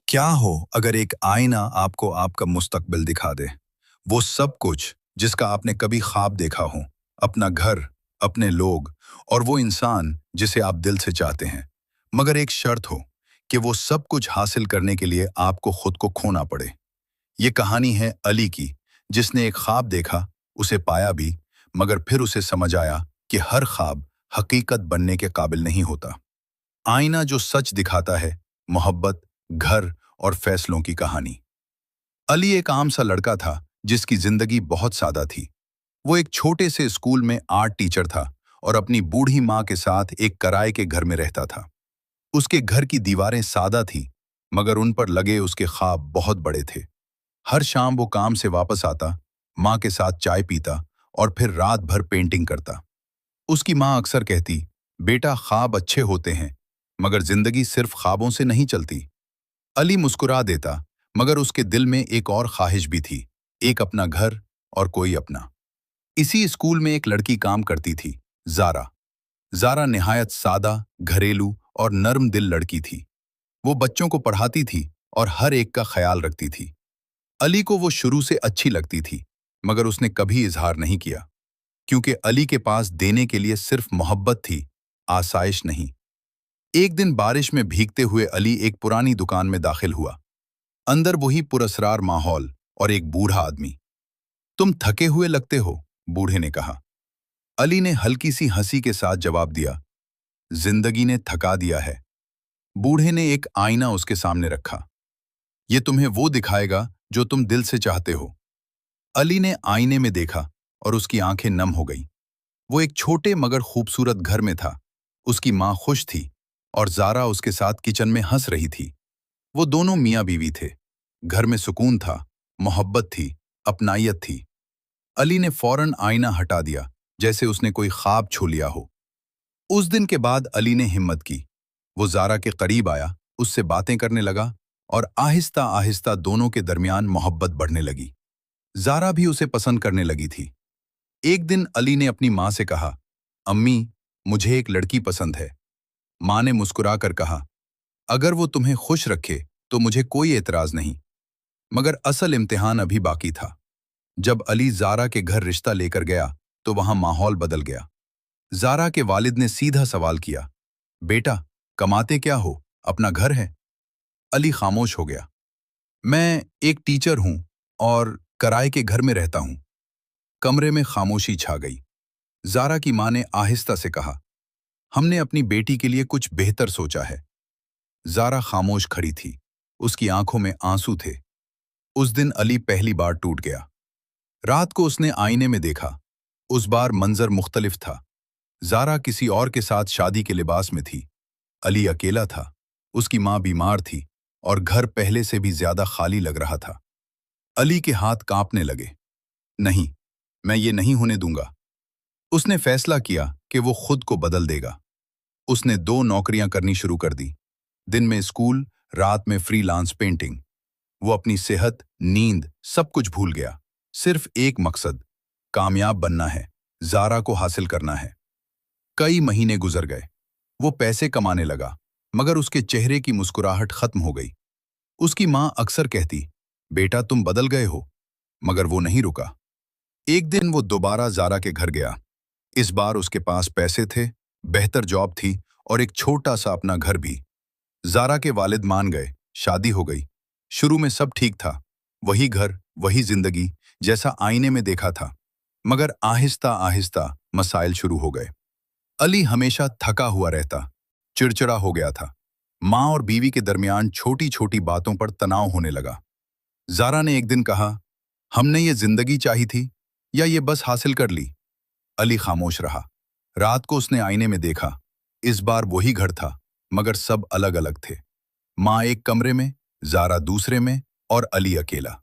क्या हो अगर एक आईना आपको आपका मुस्तकबिल दिखा दे? वो सब कुछ जिसका आपने कभी ख्वाब देखा हो, अपना घर, अपने लोग और वो इंसान जिसे आप दिल से चाहते हैं। मगर एक शर्त हो कि वो सब कुछ हासिल करने के लिए आपको खुद को खोना पड़े। ये कहानी है अली की, जिसने एक ख्वाब देखा, उसे पाया भी, मगर फिर उसे समझ आया कि हर ख्वाब हकीकत बनने के काबिल नहीं होता। आईना जो सच दिखाता है, मोहब्बत, घर और फैसलों की कहानी। अली एक आम सा लड़का था जिसकी जिंदगी बहुत सादा थी। वो एक छोटे से स्कूल में आर्ट टीचर था और अपनी बूढ़ी माँ के साथ एक किराए के घर में रहता था। उसके घर की दीवारें सादा थी, मगर उन पर लगे उसके ख्वाब बहुत बड़े थे। हर शाम वो काम से वापस आता, माँ के साथ चाय पीता और फिर रात भर पेंटिंग करता। उसकी माँ अक्सर कहती, बेटा ख्वाब अच्छे होते हैं, मगर जिंदगी सिर्फ ख्वाबों से नहीं चलती। अली मुस्कुरा देता, मगर उसके दिल में एक और ख्वाहिश भी थी, एक अपना घर और कोई अपना। इसी स्कूल में एक लड़की काम करती थी, ज़ारा। ज़ारा निहायत सादा, घरेलू और नर्म दिल लड़की थी। वो बच्चों को पढ़ाती थी और हर एक का ख्याल रखती थी। अली को वो शुरू से अच्छी लगती थी, मगर उसने कभी इजहार नहीं किया, क्योंकि अली के पास देने के लिए सिर्फ मोहब्बत थी, आसाइश नहीं। एक दिन बारिश में भीगते हुए अली एक पुरानी दुकान में दाखिल हुआ। अंदर वही पुरस्रार माहौल और एक बूढ़ा आदमी। तुम थके हुए लगते हो, बूढ़े ने कहा। अली ने हल्की सी हंसी के साथ जवाब दिया, जिंदगी ने थका दिया है। बूढ़े ने एक आईना उसके सामने रखा। ये तुम्हें वो दिखाएगा जो तुम दिल से चाहते हो। अली ने आईने में देखा और उसकी आंखें नम हो गईं। वो एक छोटे मगर खूबसूरत घर में था। उसकी माँ खुश थी और ज़ारा उसके साथ किचन में हंस रही थी। वो दोनों मियाँ बीवी थे। घर में सुकून था, मोहब्बत थी, अपनायत थी। अली ने फौरन आईना हटा दिया, जैसे उसने कोई ख्वाब छू लिया हो। उस दिन के बाद अली ने हिम्मत की। वो ज़ारा के करीब आया, उससे बातें करने लगा और आहिस्ता आहिस्ता दोनों के दरमियान मोहब्बत बढ़ने लगी। ज़ारा भी उसे पसंद करने लगी थी। एक दिन अली ने अपनी माँ से कहा, अम्मी, मुझे एक लड़की पसंद है। माँ ने मुस्कुराकर कहा, अगर वो तुम्हें खुश रखे तो मुझे कोई एतराज नहीं। मगर असल इम्तिहान अभी बाकी था। जब अली ज़ारा के घर रिश्ता लेकर गया तो वहां माहौल बदल गया। ज़ारा के वालिद ने सीधा सवाल किया, बेटा कमाते क्या हो, अपना घर है? अली खामोश हो गया। मैं एक टीचर हूं और किराए के घर में रहता हूं। कमरे में खामोशी छा गई। ज़ारा की माँ ने आहिस्ता से कहा, हमने अपनी बेटी के लिए कुछ बेहतर सोचा है। ज़ारा खामोश खड़ी थी, उसकी आंखों में आंसू थे। उस दिन अली पहली बार टूट गया। रात को उसने आईने में देखा। उस बार मंजर मुख्तलिफ था। ज़ारा किसी और के साथ शादी के लिबास में थी। अली अकेला था, उसकी माँ बीमार थी और घर पहले से भी ज्यादा खाली लग रहा था। अली के हाथ कांपने लगे। नहीं, मैं ये नहीं होने दूंगा। उसने फैसला किया कि वो खुद को बदल देगा। उसने 2 नौकरियां करनी शुरू कर दी। दिन में स्कूल, रात में फ्रीलांस पेंटिंग। वो अपनी सेहत, नींद, सब कुछ भूल गया। सिर्फ एक मकसद, कामयाब बनना है, ज़ारा को हासिल करना है। कई महीने गुजर गए। वो पैसे कमाने लगा, मगर उसके चेहरे की मुस्कुराहट खत्म हो गई। उसकी माँ अक्सर कहती, बेटा तुम बदल गए हो, मगर वो नहीं रुका। एक दिन वो दोबारा ज़ारा के घर गया। इस बार उसके पास पैसे थे, बेहतर जॉब थी और एक छोटा सा अपना घर भी। ज़ारा के वालिद मान गए, शादी हो गई। शुरू में सब ठीक था, वही घर, वही जिंदगी, जैसा आईने में देखा था। मगर आहिस्ता आहिस्ता मसाइल शुरू हो गए। अली हमेशा थका हुआ रहता, चिड़चिड़ा हो गया था। माँ और बीवी के दरमियान छोटी छोटी बातों पर तनाव होने लगा। ज़ारा ने एक दिन कहा, हमने ये जिंदगी चाही थी या ये बस हासिल कर ली? अली खामोश रहा। रात को उसने आईने में देखा। इस बार वही घर था, मगर सब अलग अलग थे। माँ एक कमरे में, ज़ारा दूसरे में और अली अकेला।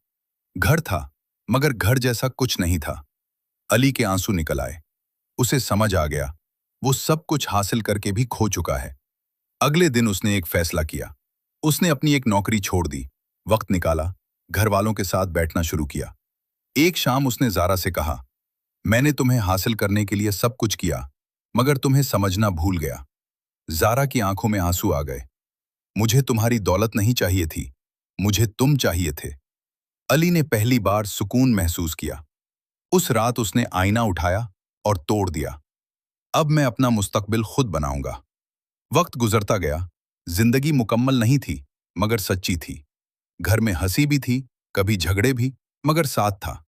घर था, मगर घर जैसा कुछ नहीं था। अली के आंसू निकल आए। उसे समझ आ गया, वो सब कुछ हासिल करके भी खो चुका है। अगले दिन उसने एक फैसला किया। उसने अपनी एक नौकरी छोड़ दी, वक्त निकाला, घर वालों के साथ बैठना शुरू किया। एक शाम उसने ज़ारा से कहा, मैंने तुम्हें हासिल करने के लिए सब कुछ किया, मगर तुम्हें समझना भूल गया। ज़ारा की आंखों में आंसू आ गए। मुझे तुम्हारी दौलत नहीं चाहिए थी, मुझे तुम चाहिए थे। अली ने पहली बार सुकून महसूस किया। उस रात उसने आईना उठाया और तोड़ दिया। अब मैं अपना मुस्तकबिल खुद बनाऊंगा। वक्त गुजरता गया। जिंदगी मुकम्मल नहीं थी, मगर सच्ची थी। घर में हंसी भी थी, कभी झगड़े भी, मगर साथ था।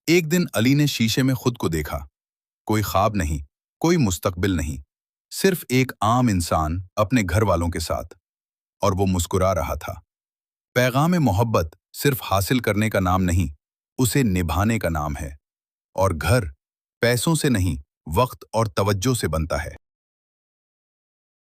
एक दिन अली ने शीशे में खुद को देखा। कोई ख्वाब नहीं, कोई मुस्तकबिल नहीं, सिर्फ एक आम इंसान अपने घर वालों के साथ। और वो मुस्कुरा रहा था। पैगाम मोहब्बत सिर्फ हासिल करने का नाम नहीं, उसे निभाने का नाम है। और घर पैसों से नहीं, वक्त और तवज्जो से बनता है।